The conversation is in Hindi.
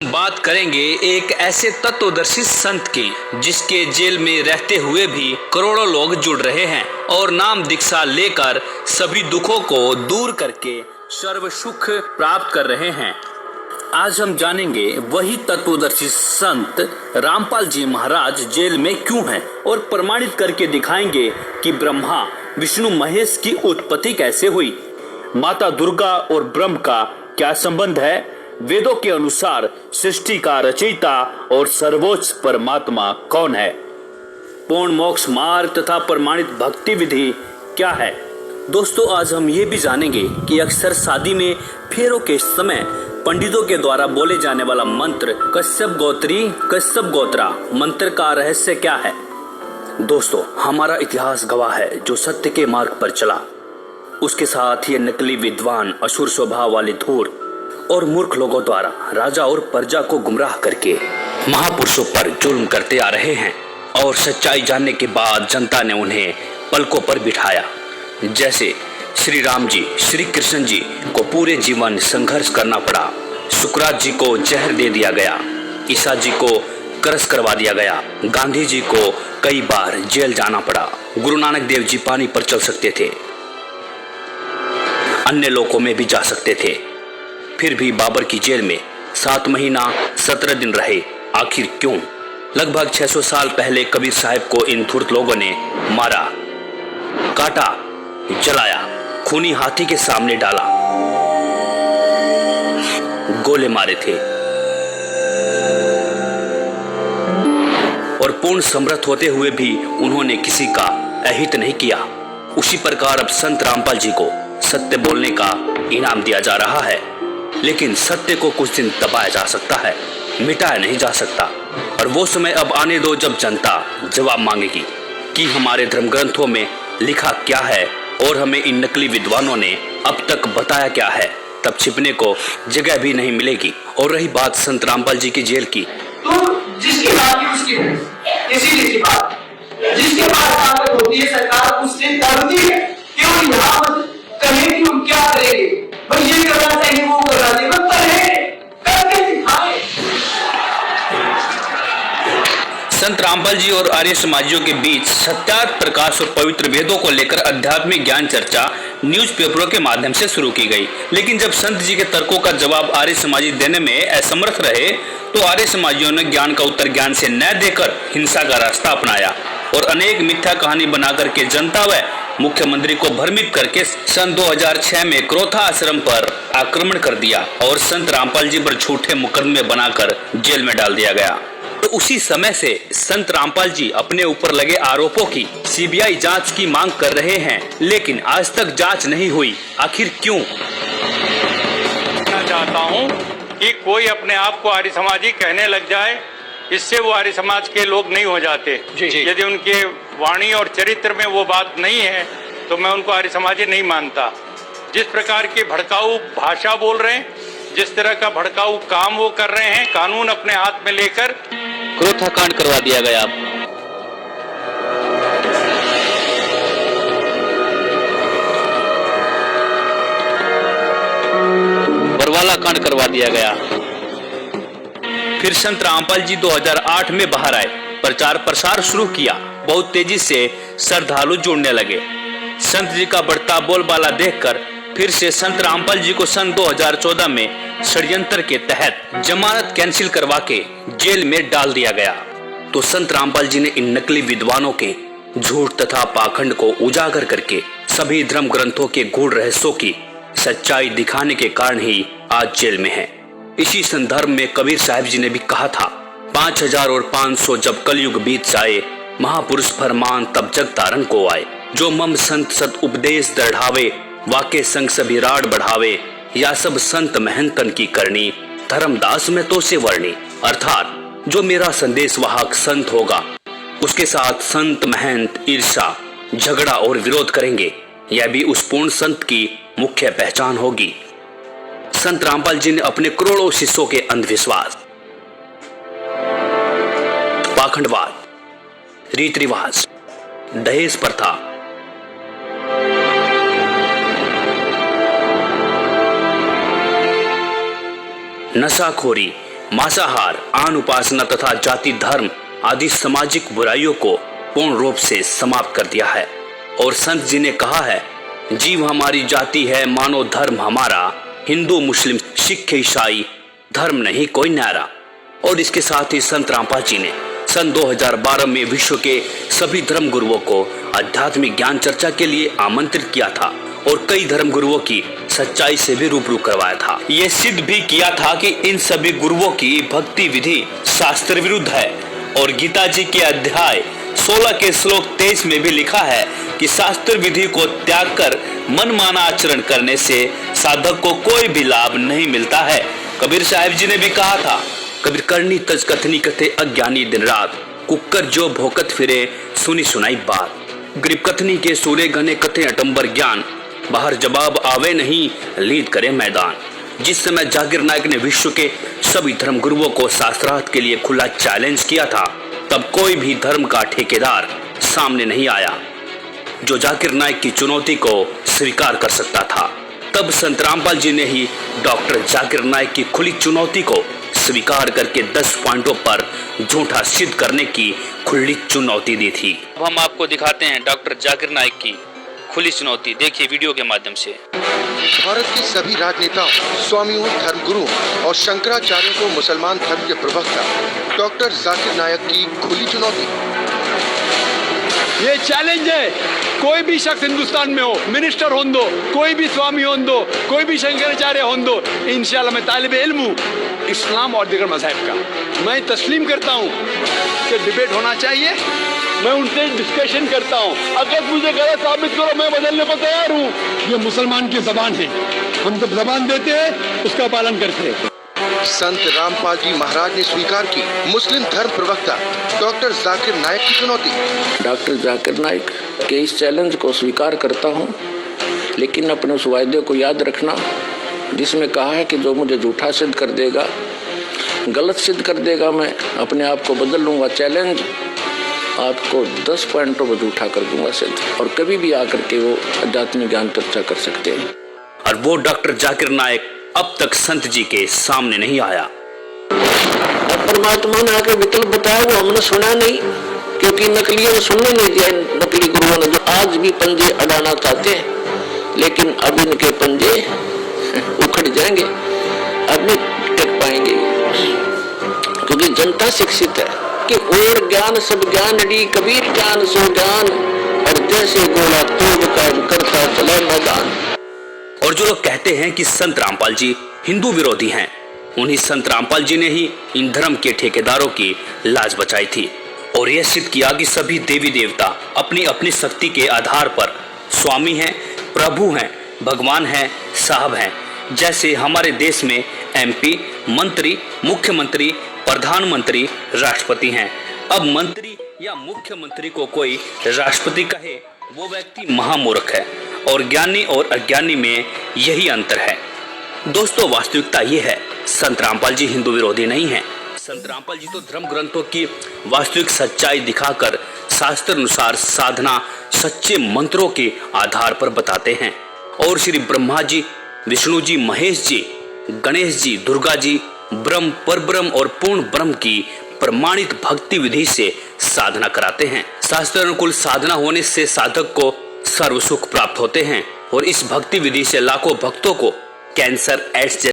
बात करेंगे एक ऐसे तत्वदर्शी संत की जिसके जेल में रहते हुए भी करोड़ों लोग जुड़ रहे हैं और नाम दीक्षा लेकर सभी दुखों को दूर करके सर्व सुख प्राप्त कर रहे हैं। आज हम जानेंगे वही तत्वदर्शी संत रामपाल जी महाराज जेल में क्यों हैं और प्रमाणित करके दिखाएंगे कि ब्रह्मा विष्णु महेश की उत्पत्ति कैसे हुई, माता दुर्गा और ब्रह्म का क्या संबंध है, वेदों के अनुसार सृष्टि का रचयिता और सर्वोच्च परमात्मा कौन है, पूर्ण मोक्ष मार्ग तथा प्रमाणित भक्ति विधि क्या है। दोस्तों, आज हम ये भी जानेंगे कि अक्सर शादी में फेरों के समय पंडितों के द्वारा बोले जाने वाला मंत्र कश्यप गोत्री कश्यप गोत्रा मंत्र का रहस्य क्या है। दोस्तों, हमारा इतिहास गवाह है जो सत्य के मार्ग पर चला, उसके साथ ये नकली विद्वान असुर स्वभाव वाले धूर और मूर्ख लोगों द्वारा राजा और प्रजा को गुमराह करके महापुरुषों पर जुल्म करते आ रहे हैं और सच्चाई जानने के बाद जनता ने उन्हें पलकों पर बिठाया। जैसे श्री राम जी, श्री कृष्ण जी को पूरे जीवन संघर्ष करना पड़ा, सुकरात जी को जहर दे दिया गया, ईसा जी को करस करवा दिया गया, गांधी जी को कई बार जेल जाना पड़ा, गुरु नानक देव जी पानी पर चल सकते थे, अन्य लोकों में भी जा सकते थे, फिर भी बाबर की जेल में 7 महीना 17 दिन रहे। आखिर क्यों? लगभग 600 साल पहले कबीर साहब को इन धूर्त लोगों ने मारा, काटा, जलाया, खूनी हाथी के सामने डाला, गोले मारे थे और पूर्ण समर्थ होते हुए भी उन्होंने किसी का अहित नहीं किया। उसी प्रकार अब संत रामपाल जी को सत्य बोलने का इनाम दिया जा रहा है, लेकिन सत्य को कुछ दिन दबाया जा सकता है, मिटाया नहीं जा सकता। और वो समय अब आने दो जब जनता जवाब मांगेगी कि हमारे धर्म ग्रंथों में लिखा क्या है और हमें इन नकली विद्वानों ने अब तक बताया क्या है। तब छिपने को जगह भी नहीं मिलेगी। और रही बात संत रामपाल जी की जेल की, तो जिसकी बात है उसकी है, इसीलिए की बात जिसके पास ताकत होती है सरकार उससे डरती है कि वो यहाँ कहें कि हम क्या करेंगे, भाई ये करना चाहिए वो करना चाहिए, बस करके दिखाए। संत रामपाल जी और आर्य समाजियों के बीच सत्यार्थ प्रकाश और पवित्र वेदों को लेकर आध्यात्मिक ज्ञान चर्चा न्यूज़पेपरों के माध्यम से शुरू की गई। लेकिन जब संत जी के तर्कों का जवाब आर्य समाजी देने में असमर्थ रहे तो आर्य समाजियों ने ज्ञान का उत्तर ज्ञान से न देकर हिंसा का रास्ता अपनाया और अनेक मिथ्या कहानी बनाकर के जनता व मुख्यमंत्री को भ्रमित करके सन 2006 में क्रोथा आश्रम पर आक्रमण कर दिया और संत रामपाल जी पर झूठे मुकदमे बनाकर जेल में डाल दिया गया। तो उसी समय से संत रामपाल जी अपने ऊपर लगे आरोपों की सीबीआई जांच की मांग कर रहे हैं, लेकिन आज तक जांच नहीं हुई। आखिर क्यों? कहना चाहता हूं कि कोई अपने आप को आर्य समाजी कहने लग जाए, इससे वो आर्य समाज के लोग नहीं हो जाते। यदि उनके वाणी और चरित्र में वो बात नहीं है तो मैं उनको आर्य समाजी नहीं मानता। जिस प्रकार की भड़काऊ भाषा बोल रहे हैं, जिस तरह का भड़काऊ काम वो कर रहे हैं, कानून अपने हाथ में लेकर क्रोथा कांड करवा दिया गया। बरवाला कांड करवा दिया गया। फिर संत रामपाल जी 2008 में बाहर आए, प्रचार प्रसार शुरू किया, बहुत तेजी से श्रद्धालु जुड़ने लगे। संत जी का बढ़ता बोलबाला देखकर फिर से संत रामपाल जी को सन 2014 में षड्यंत्र के तहत जमानत कैंसिल करवा के जेल में डाल दिया गया। तो संत रामपाल जी ने इन नकली विद्वानों के झूठ तथा पाखंड को उजागर करके सभी धर्म ग्रंथों के गूढ़ रहस्यों की सच्चाई दिखाने के कारण ही आज जेल में है। इसी संदर्भ में कबीर साहब जी ने भी कहा था, 5000 और 500 जब कलयुग बीत जाए, महापुरुष फरमान तब जग तारण को आए, जो मम संत सत उपदेश दृढ़ावे, वाके संग सभी राड बढ़ावे, या सब संत महंतन की करनी, धर्मदास में तो से वर्णी। अर्थात जो मेरा संदेश वाहक संत होगा उसके साथ संत महंत ईर्षा, झगड़ा और विरोध करेंगे, यह भी उस पूर्ण संत की मुख्य पहचान होगी। संत रामपाल जी ने अपने करोड़ों शिष्यों के अंधविश्वास, पाखंडवाद, रीति रिवाज, दहेज प्रथा, नशाखोरी, मांसाहार, आन उपासना तथा जाति धर्म आदि सामाजिक बुराइयों को पूर्ण रूप से समाप्त कर दिया है। और संत जी ने कहा है, जीव हमारी जाति है, मानो धर्म हमारा, हिंदू मुस्लिम सिख ईसाई धर्म नहीं कोई न्यारा। और इसके साथ ही संत रामपाल जी ने सन 2012 में विश्व के सभी धर्म गुरुओं को आध्यात्मिक ज्ञान चर्चा के लिए आमंत्रित किया था और कई धर्म गुरुओं की सच्चाई से भी रूबरू करवाया था। ये सिद्ध भी किया था कि इन सभी गुरुओं की भक्ति विधि शास्त्र विरुद्ध है। और गीता जी के अध्याय 16 के श्लोक 23 में भी लिखा है कि शास्त्र विधि को त्याग कर मनमाना आचरण करने से साधक को कोई भी लाभ नहीं मिलता है। कबीर साहिब जी ने भी कहा था, कबीर करनी तज कथनी कथे अज्ञानी दिन रात, कुकर जो भोकत फिरे सुनी सुनाई बात। गरीब कथनी के सूरे घने कथे अटंबर ज्ञान, बाहर जवाब आवे नहीं लीद करे मैदान। जिस समय जाकिर नायक ने विश्व के सभी धर्म गुरुओं को शास्त्रार्थ के लिए खुला चैलेंज किया था, तब कोई भी धर्म का ठेकेदार सामने नहीं आया जो जाकिर नायक की चुनौती को स्वीकार कर सकता था। तब संत रामपाल जी ने ही डॉक्टर जाकिर नायक की खुली चुनौती को स्वीकार करके 10 पॉइंटों पर झूठा सिद्ध करने की खुली चुनौती दी थी। अब हम आपको दिखाते हैं डॉक्टर जाकिर नायक की खुली चुनौती, देखिए वीडियो के माध्यम से। भारत के सभी राजनेताओं, स्वामियों, धर्मगुरुओं और शंकराचार्यों को मुसलमान धर्म के प्रवक्ता डॉक्टर जाकिर नायक की खुली चुनौती। ये चैलेंज है, कोई भी शख्स हिंदुस्तान में हो, मिनिस्टर हों दो, कोई भी स्वामी हों दो, कोई भी शंकराचार्य हों दो, इंशाल्लाह मैं तालिबे इल्म हूँ इस्लाम और दीगर मज़हब का। मैं तस्लीम करता हूँ कि डिबेट होना चाहिए, मैं उनसे डिस्कशन करता हूँ, अगर मुझे गलत साबित करो मैं बदलने को तैयार हूँ। ये मुसलमान की ज़बान है, हम जब ज़बान देते हैं उसका पालन करते हैं। संत रामपाल जी महाराज ने स्वीकार की मुस्लिम धर्म प्रवक्ता डॉक्टर जाकिर नायक की चुनौती। डॉक्टर जाकिर नायक के इस चैलेंज को स्वीकार करता हूं, लेकिन अपने उस वायदे को याद रखना जिसमें कहा है कि जो मुझे झूठा सिद्ध कर देगा, गलत सिद्ध कर देगा, मैं अपने आप को बदल लूँगा। चैलेंज आपको 10 पॉइंटों पर झूठा कर दूंगा सिद्ध, और कभी भी आकर के वो आध्यात्मिक ज्ञान चर्चा कर सकते हैं। और वो डॉक्टर जाकिर नायक अब तक संत जी के सामने नहीं आया। परमात्मा ने आकर विकल्प बताया, वो हमने सुना नहीं, क्योंकि नकलियों ने सुनने नहीं दिया। नकली गुरुओं ने जो आज भी पंजे अड़ाना चाहते हैं, लेकिन अब इनके पंजे उखड़ जाएंगे, अब नहीं टिक पाएंगे, क्योंकि जनता शिक्षित है कि और ज्ञान सब ज्ञान डी कबीर ज्ञान सो ज्ञान, और जैसे गोला तोड़ काम करता चला मैदान। और जो लोग कहते हैं कि संत रामपाल जी हिंदू विरोधी हैं, उन्हीं संत रामपाल जी ने ही इन धर्म के ठेकेदारों की लाज बचाई थी और यह सिद्ध किया कि सभी देवी देवता अपनी अपनी शक्ति के आधार पर स्वामी हैं, प्रभु हैं, भगवान हैं, साहब हैं। जैसे हमारे देश में MP, मंत्री, मुख्यमंत्री, प्रधानमंत्री, राष्ट्रपति हैं। अब मंत्री या मुख्यमंत्री को कोई राष्ट्रपति कहे, वो व्यक्ति महामूर्ख है, और ज्ञानी और अज्ञानी में यही अंतर है। दोस्तों, वास्तविकता ये है, संत रामपाल जी हिंदू विरोधी नहीं हैं। संत रामपाल जी तो धर्म ग्रंथों की वास्तविक सच्चाई दिखाकर शास्त्र अनुसार साधना सच्चे मंत्रों के आधार पर बताते हैं। और श्री ब्रह्मा जी, विष्णु जी, महेश जी, गणेश जी, दुर्गा जी ब्रह्म, परब्रह्म और पूर्ण ब्रह्म की प्रमाणित भक्ति विधि से साधना कराते हैं। शास्त्र अनुकूल साधना होने से साधक को सर्व सुख प्राप्त होते हैं और इस भक्ति विधि से लाखों भक्तों को कैंसर, एड्स